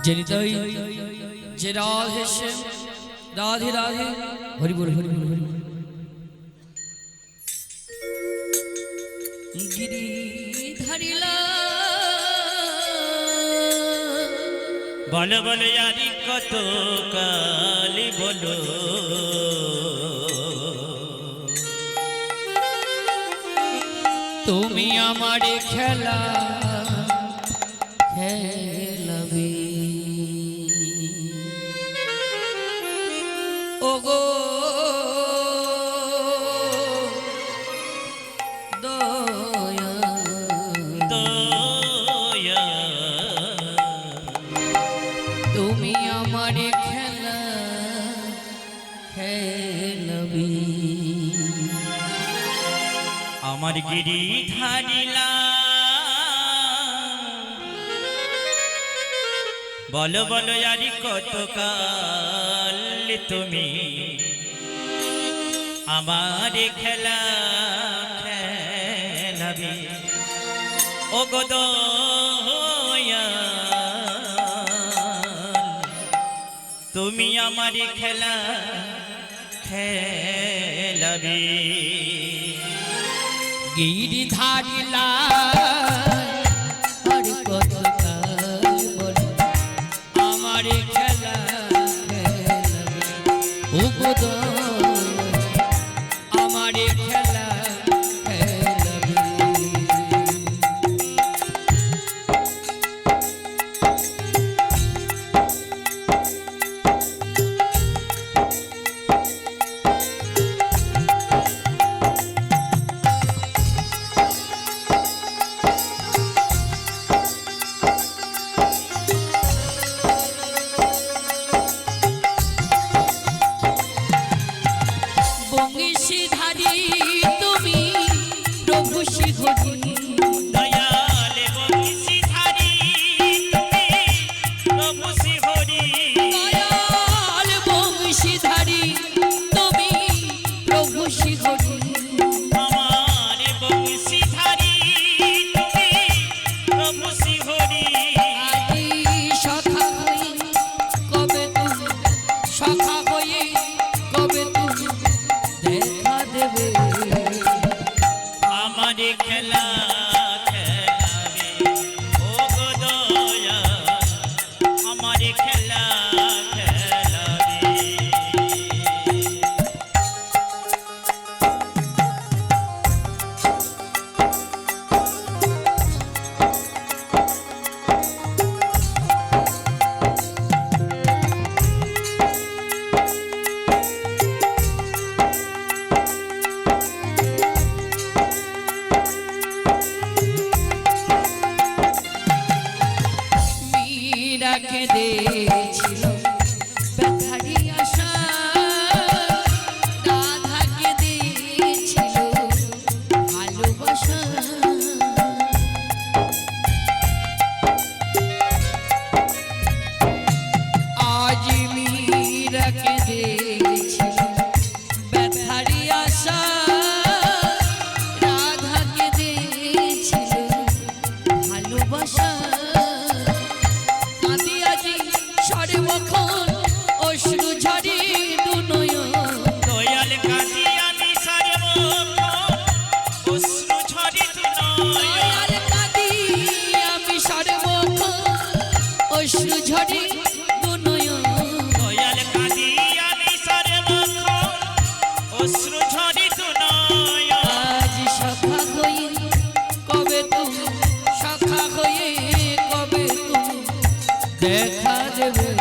যে হৃদয় যে রাধে শ্যাম রাধে রাধে হরি বল হরি বল হরি গিরি ধারিলা বলো বলো यारी কত কালি বলো তুমি আমারে খেলা খেলাবে ওগো দয়া দয়া তুমি আমারে খেলা খেলাবে আমার গিরি ধারিলা বলো বলো यारी কত কাল তুমি আমার খেলা খেলাবে ও গো দয়া তুমি আমার খেলা খেলাবে গিরি ধারিলা আর কত কাল বল আমারে খেলা খেলাবে ওগো দয়া আমারে খেলা খেলাবে বংশীধারী তুমি প্রভু শিখরি দয়াল বংশীধারী তুমি প্রভু শিহরি দয়াল বংশীধারী তুমি প্রভু শিখরি আমার বংশীধারী তুমি প্রভু শিহরি আদি সখা হই কবে তুমি সখা হয়ে কবে তুমি দেখা দেবে আমার খেলা খেলাবে ও গো দয়া আমার খেলা খেলাবে মীরাকে দিয়েছিল ব্যথারি আশা রাধাকে দিয়েছিল ভালোবাসা আজ মীরাকে দিয়েছিল ব্যথারি আশা রাধাকে দিয়েছিল ভালোবাসা সর্বক্ষণ অশ্রু ঝরে দুনয়ন দয়াল কাঁদি আমি সর্বক্ষণ অশ্রু ঝরে দয়াল কাঁদি আমি সর্বক্ষণ অশ্রু ঝরে দুনয়ন দয়াল কাঁদি আমি সর্বক্ষণ অশ্রু ঝরে আজ সখা হয়ে কবে তুমি সখা হয়ে কবে তুমি দেখা দেবে